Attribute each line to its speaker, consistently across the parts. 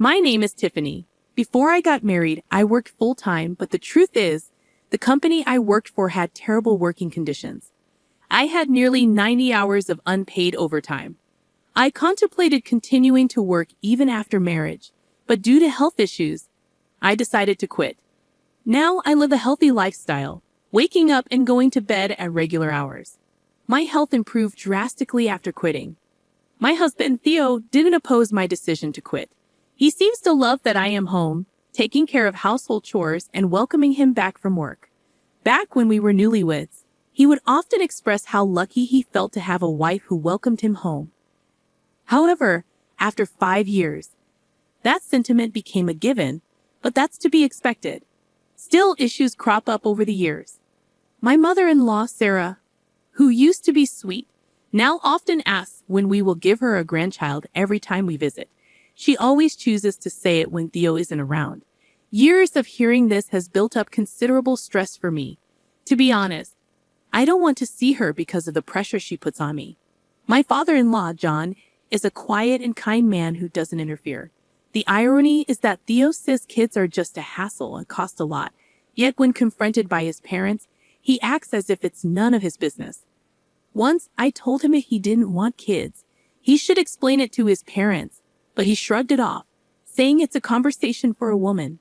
Speaker 1: My name is Tiffany. Before I got married, I worked full-time, but the truth is, the company I worked for had terrible working conditions. I had nearly 90 hours of unpaid overtime. I contemplated continuing to work even after marriage, but due to health issues, I decided to quit. Now I live a healthy lifestyle, waking up and going to bed at regular hours. My health improved drastically after quitting. My husband, Theo, didn't oppose my decision to quit. He seems to love that I am home, taking care of household chores and welcoming him back from work. Back when we were newlyweds, he would often express how lucky he felt to have a wife who welcomed him home. However, after 5 years, that sentiment became a given, but that's to be expected. Still, issues crop up over the years. My mother-in-law, Sarah, who used to be sweet, now often asks when we will give her a grandchild every time we visit. She always chooses to say it when Theo isn't around. Years of hearing this has built up considerable stress for me. To be honest, I don't want to see her because of the pressure she puts on me. My father-in-law, John, is a quiet and kind man who doesn't interfere. The irony is that Theo says kids are just a hassle and cost a lot, yet when confronted by his parents, he acts as if it's none of his business. Once, I told him if he didn't want kids, he should explain it to his parents, but he shrugged it off, saying it's a conversation for a woman.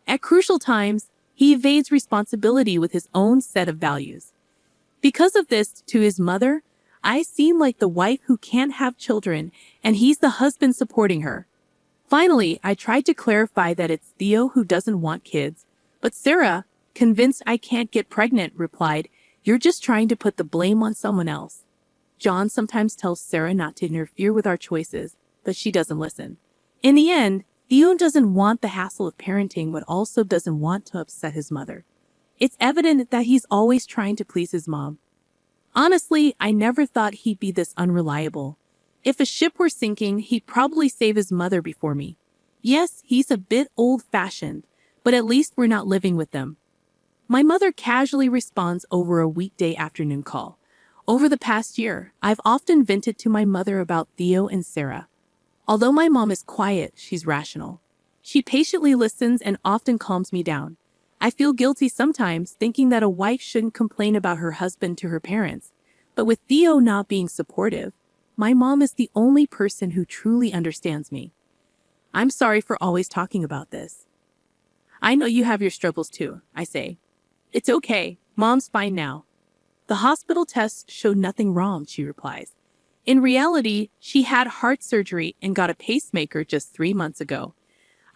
Speaker 1: At crucial times, he evades responsibility with his own set of values. Because of this, to his mother, I seem like the wife who can't have children, and he's the husband supporting her. Finally, I tried to clarify that it's Theo who doesn't want kids, but Sarah, convinced I can't get pregnant, replied, "You're just trying to put the blame on someone else." John sometimes tells Sarah not to interfere with our choices, but she doesn't listen. In the end, Theo doesn't want the hassle of parenting, but also doesn't want to upset his mother. It's evident that he's always trying to please his mom. Honestly, I never thought he'd be this unreliable. If a ship were sinking, he'd probably save his mother before me. Yes, he's a bit old-fashioned, but at least we're not living with them. My mother casually responds over a weekday afternoon call. Over the past year, I've often vented to my mother about Theo and Sarah. Although my mom is quiet, she's rational. She patiently listens and often calms me down. I feel guilty sometimes, thinking that a wife shouldn't complain about her husband to her parents. But with Theo not being supportive, my mom is the only person who truly understands me. I'm sorry for always talking about this. I know you have your struggles too, I say. It's okay, Mom's fine now. The hospital tests showed nothing wrong, she replies. In reality, she had heart surgery and got a pacemaker just 3 months ago.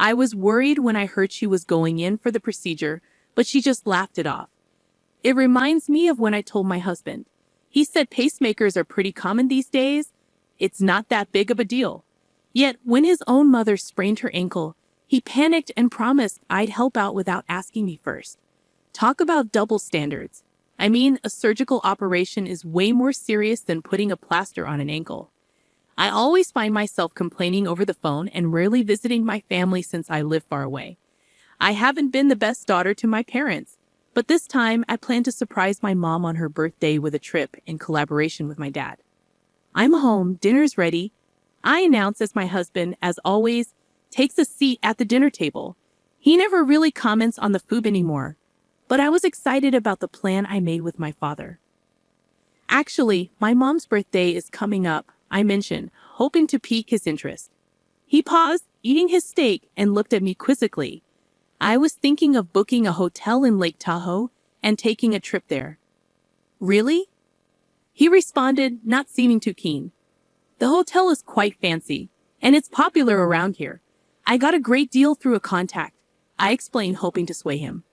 Speaker 1: I was worried when I heard she was going in for the procedure, but she just laughed it off. It reminds me of when I told my husband. He said pacemakers are pretty common these days. It's not that big of a deal. Yet, when his own mother sprained her ankle, he panicked and promised I'd help out without asking me first. Talk about double standards. I mean, a surgical operation is way more serious than putting a plaster on an ankle. I always find myself complaining over the phone and rarely visiting my family since I live far away. I haven't been the best daughter to my parents, but this time I plan to surprise my mom on her birthday with a trip in collaboration with my dad. I'm home, dinner's ready. I announce as my husband, as always, takes a seat at the dinner table. He never really comments on the food anymore, but I was excited about the plan I made with my father. Actually, my mom's birthday is coming up, I mentioned, hoping to pique his interest. He paused, eating his steak, and looked at me quizzically. I was thinking of booking a hotel in Lake Tahoe and taking a trip there. Really? He responded, not seeming too keen. The hotel is quite fancy, and it's popular around here. I got a great deal through a contact, I explained, hoping to sway him.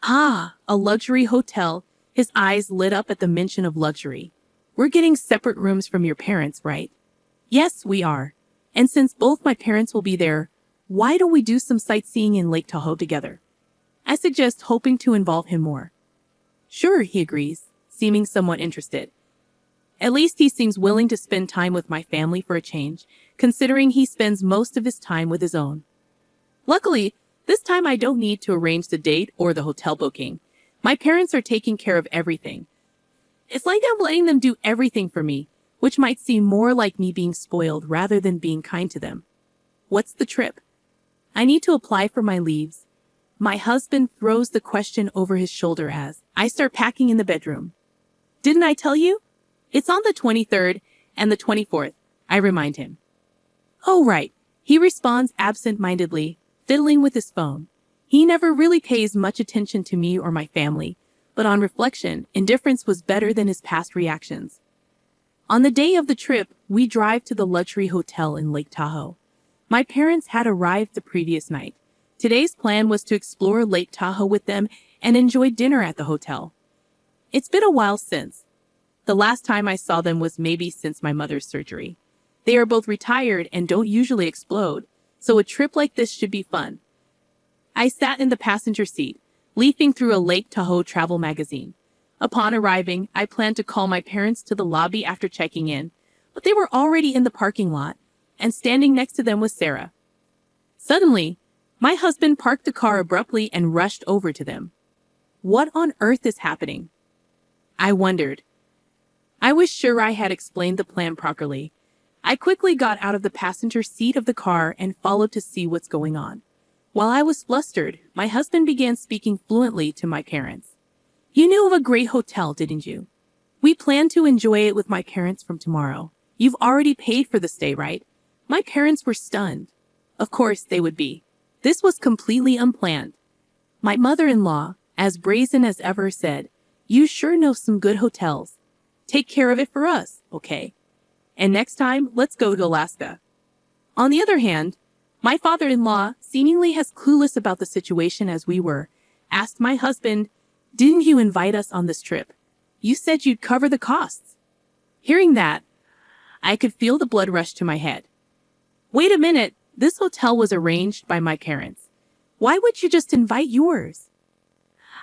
Speaker 1: Ah, a luxury hotel. His eyes lit up at the mention of luxury. We're getting separate rooms from your parents, right? Yes, we are. And since both my parents will be there, why don't we do some sightseeing in Lake Tahoe together? I suggest, hoping to involve him more. Sure, he agrees, seeming somewhat interested. At least he seems willing to spend time with my family for a change, considering he spends most of his time with his own. Luckily, this time I don't need to arrange the date or the hotel booking. My parents are taking care of everything. It's like I'm letting them do everything for me, which might seem more like me being spoiled rather than being kind to them. What's the trip? I need to apply for my leaves. My husband throws the question over his shoulder as I start packing in the bedroom. Didn't I tell you? It's on the 23rd and the 24th, I remind him. Oh, right, he responds absent-mindedly, fiddling with his phone. He never really pays much attention to me or my family, but on reflection, indifference was better than his past reactions. On the day of the trip, we drive to the luxury hotel in Lake Tahoe. My parents had arrived the previous night. Today's plan was to explore Lake Tahoe with them and enjoy dinner at the hotel. It's been a while since. The last time I saw them was maybe since my mother's surgery. They are both retired and don't usually explode, so a trip like this should be fun. I sat in the passenger seat, leafing through a Lake Tahoe travel magazine. Upon arriving, I planned to call my parents to the lobby after checking in, but they were already in the parking lot, and standing next to them was Sarah. Suddenly, my husband parked the car abruptly and rushed over to them. What on earth is happening? I wondered. I was sure I had explained the plan properly. I quickly got out of the passenger seat of the car and followed to see what's going on. While I was flustered, my husband began speaking fluently to my parents. You knew of a great hotel, didn't you? We plan to enjoy it with my parents from tomorrow. You've already paid for the stay, right? My parents were stunned. Of course they would be. This was completely unplanned. My mother-in-law, as brazen as ever, said, You sure know some good hotels. Take care of it for us, okay? And next time, let's go to Alaska. On the other hand, my father-in-law, seemingly as clueless about the situation as we were, asked my husband, Didn't you invite us on this trip? You said you'd cover the costs. Hearing that, I could feel the blood rush to my head. Wait a minute, this hotel was arranged by my parents. Why would you just invite yours?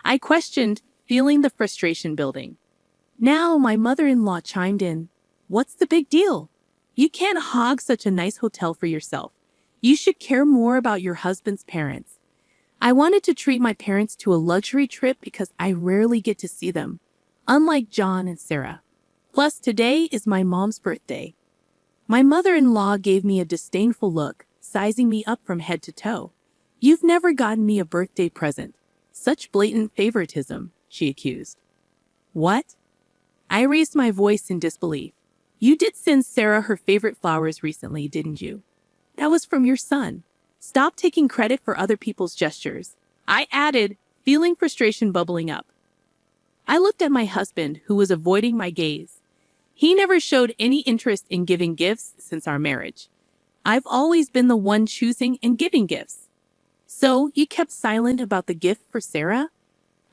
Speaker 1: I questioned, feeling the frustration building. Now my mother-in-law chimed in. What's the big deal? You can't hog such a nice hotel for yourself. You should care more about your husband's parents. I wanted to treat my parents to a luxury trip because I rarely get to see them, unlike John and Sarah. Plus, today is my mom's birthday. My mother-in-law gave me a disdainful look, sizing me up from head to toe. You've never gotten me a birthday present. Such blatant favoritism, she accused. What? I raised my voice in disbelief. You did send Sarah her favorite flowers recently, didn't you? That was from your son. Stop taking credit for other people's gestures. I added, feeling frustration bubbling up. I looked at my husband, who was avoiding my gaze. He never showed any interest in giving gifts since our marriage. I've always been the one choosing and giving gifts. So, you kept silent about the gift for Sarah?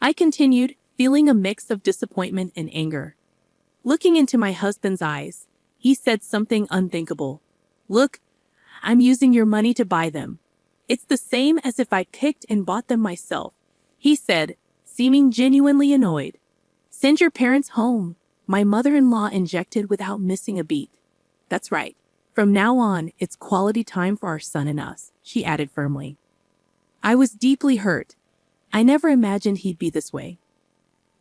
Speaker 1: I continued, feeling a mix of disappointment and anger. Looking into my husband's eyes, he said something unthinkable. Look, I'm using your money to buy them. It's the same as if I picked and bought them myself, he said, seeming genuinely annoyed. Send your parents home, my mother-in-law injected without missing a beat. That's right. From now on, it's quality time for our son and us, she added firmly. I was deeply hurt. I never imagined he'd be this way.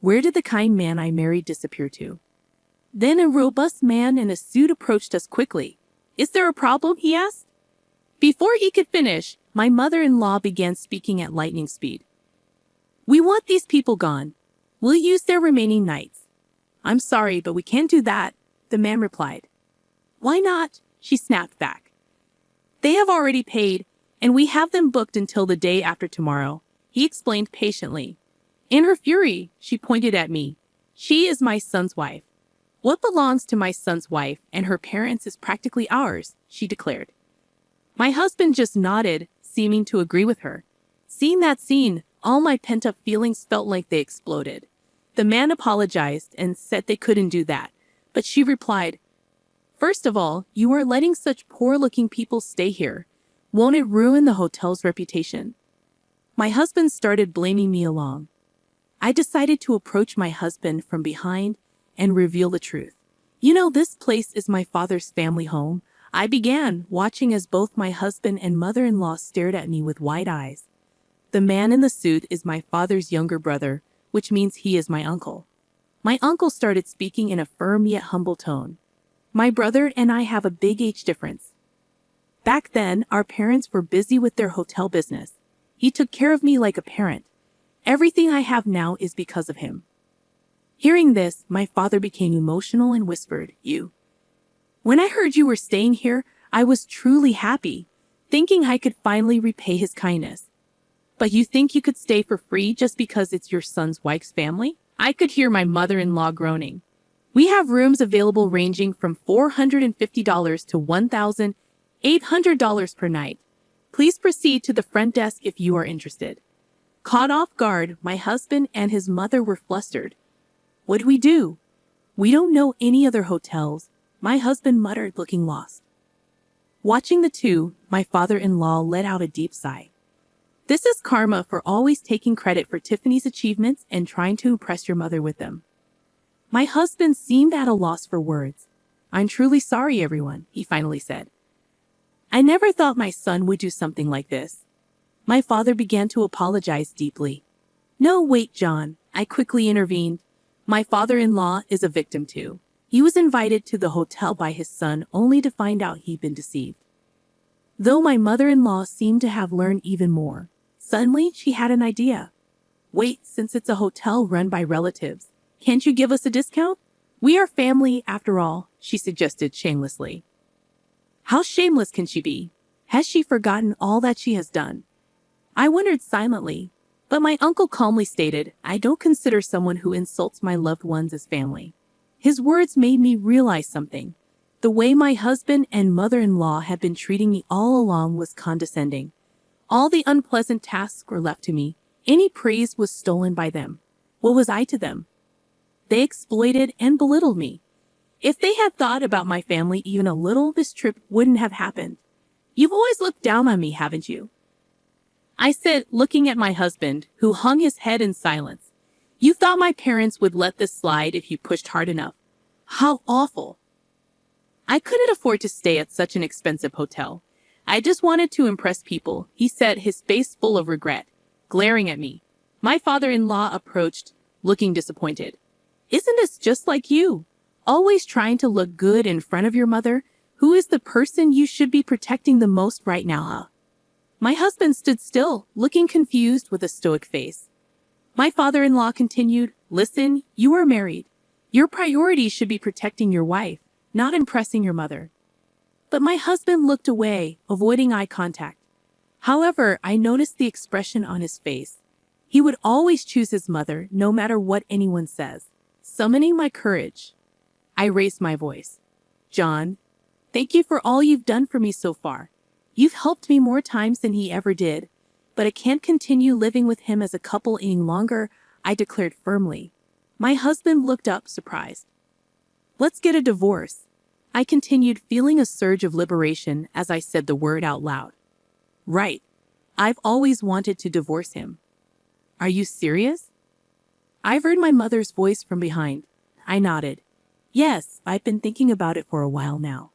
Speaker 1: Where did the kind man I married disappear to? Then a robust man in a suit approached us quickly. Is there a problem? He asked. Before he could finish, my mother-in-law began speaking at lightning speed. We want these people gone. We'll use their remaining nights. I'm sorry, but we can't do that, the man replied. Why not? She snapped back. They have already paid, and we have them booked until the day after tomorrow, he explained patiently. In her fury, she pointed at me. She is my son's wife. What belongs to my son's wife and her parents is practically ours, she declared. My husband just nodded, seeming to agree with her. Seeing that scene, all my pent-up feelings felt like they exploded. The man apologized and said they couldn't do that, but she replied, First of all, you are letting such poor-looking people stay here. Won't it ruin the hotel's reputation? My husband started blaming me along. I decided to approach my husband from behind and reveal the truth. You know, this place is my father's family home. I began, watching as both my husband and mother-in-law stared at me with wide eyes. The man in the suit is my father's younger brother, which means he is my uncle. My uncle started speaking in a firm yet humble tone. My brother and I have a big age difference. Back then, our parents were busy with their hotel business. He took care of me like a parent. Everything I have now is because of him. Hearing this, my father became emotional and whispered, "You." When I heard you were staying here, I was truly happy, thinking I could finally repay his kindness. But you think you could stay for free just because it's your son's wife's family? I could hear my mother-in-law groaning. We have rooms available ranging from $450 to $1,800 per night. Please proceed to the front desk if you are interested. Caught off guard, my husband and his mother were flustered. What do we do? We don't know any other hotels, my husband muttered, looking lost. Watching the two, my father-in-law let out a deep sigh. This is karma for always taking credit for Tiffany's achievements and trying to impress your mother with them. My husband seemed at a loss for words. I'm truly sorry, everyone, he finally said. I never thought my son would do something like this. My father began to apologize deeply. No, wait, John, I quickly intervened. My father-in-law is a victim too. He was invited to the hotel by his son only to find out he'd been deceived. Though my mother-in-law seemed to have learned even more, suddenly she had an idea. Wait, since it's a hotel run by relatives, can't you give us a discount? We are family after all, she suggested shamelessly. How shameless can she be? Has she forgotten all that she has done? I wondered silently, but my uncle calmly stated, I don't consider someone who insults my loved ones as family. His words made me realize something. The way my husband and mother-in-law had been treating me all along was condescending. All the unpleasant tasks were left to me. Any praise was stolen by them. What was I to them? They exploited and belittled me. If they had thought about my family even a little, this trip wouldn't have happened. You've always looked down on me, haven't you? I said, looking at my husband, who hung his head in silence. You thought my parents would let this slide if you pushed hard enough. How awful. I couldn't afford to stay at such an expensive hotel. I just wanted to impress people, he said, his face full of regret, glaring at me. My father-in-law approached, looking disappointed. Isn't this just like you? Always trying to look good in front of your mother, who is the person you should be protecting the most right now, huh? My husband stood still, looking confused with a stoic face. My father-in-law continued, Listen, you are married. Your priority should be protecting your wife, not impressing your mother. But my husband looked away, avoiding eye contact. However, I noticed the expression on his face. He would always choose his mother, no matter what anyone says. Summoning my courage, I raised my voice. John, thank you for all you've done for me so far. You've helped me more times than he ever did, but I can't continue living with him as a couple any longer, I declared firmly. My husband looked up, surprised. Let's get a divorce. I continued, feeling a surge of liberation as I said the word out loud. Right. I've always wanted to divorce him. Are you serious? I heard my mother's voice from behind. I nodded. Yes, I've been thinking about it for a while now.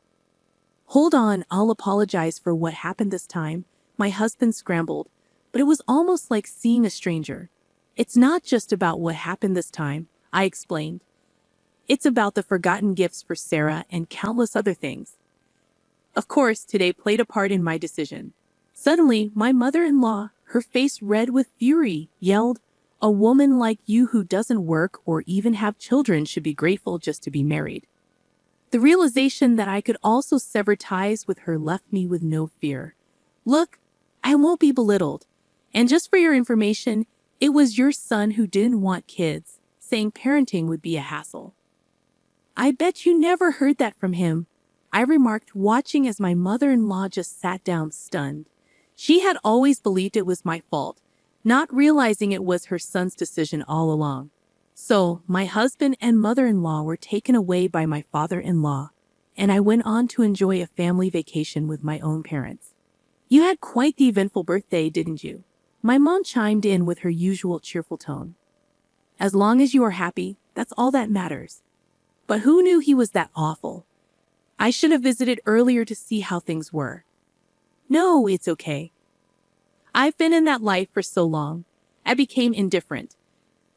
Speaker 1: Hold on, I'll apologize for what happened this time. My husband scrambled, but it was almost like seeing a stranger. It's not just about what happened this time, I explained. It's about the forgotten gifts for Sarah and countless other things. Of course, today played a part in my decision. Suddenly, my mother-in-law, her face red with fury, yelled, A woman like you who doesn't work or even have children should be grateful just to be married. The realization that I could also sever ties with her left me with no fear. Look, I won't be belittled. And just for your information, it was your son who didn't want kids, saying parenting would be a hassle. I bet you never heard that from him, I remarked, watching as my mother-in-law just sat down stunned. She had always believed it was my fault, not realizing it was her son's decision all along. So, my husband and mother-in-law were taken away by my father-in-law, and I went on to enjoy a family vacation with my own parents. You had quite the eventful birthday, didn't you? My mom chimed in with her usual cheerful tone. As long as you are happy, that's all that matters. But who knew he was that awful? I should have visited earlier to see how things were. No, it's okay. I've been in that life for so long. I became indifferent.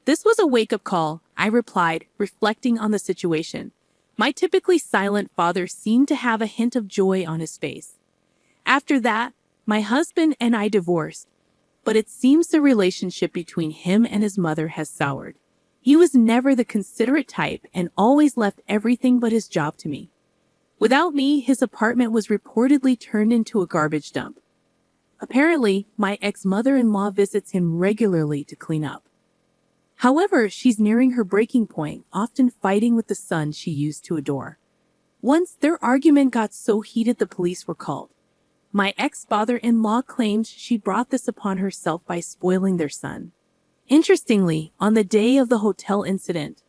Speaker 1: This was a wake-up call, I replied, reflecting on the situation. My typically silent father seemed to have a hint of joy on his face. After that, my husband and I divorced, but it seems the relationship between him and his mother has soured. He was never the considerate type and always left everything but his job to me. Without me, his apartment was reportedly turned into a garbage dump. Apparently, my ex-mother-in-law visits him regularly to clean up. However, she's nearing her breaking point, often fighting with the son she used to adore. Once their argument got so heated the police were called. My ex-father-in-law claims she brought this upon herself by spoiling their son. Interestingly, on the day of the hotel incident,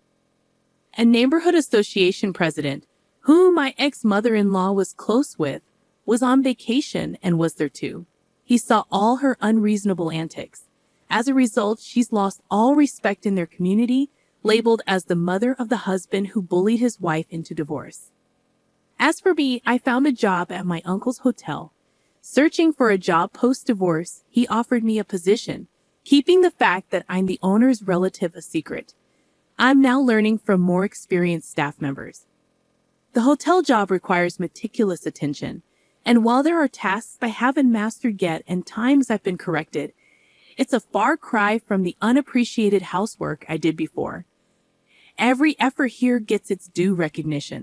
Speaker 1: a neighborhood association president, whom my ex-mother-in-law was close with, was on vacation and was there too. He saw all her unreasonable antics. As a result, she's lost all respect in their community, labeled as the mother of the husband who bullied his wife into divorce. As for me, I found a job at my uncle's hotel. Searching for a job post-divorce, he offered me a position, keeping the fact that I'm the owner's relative a secret. I'm now learning from more experienced staff members. The hotel job requires meticulous attention, and while there are tasks I haven't mastered yet and times I've been corrected, it's a far cry from the unappreciated housework I did before. Every effort here gets its due recognition.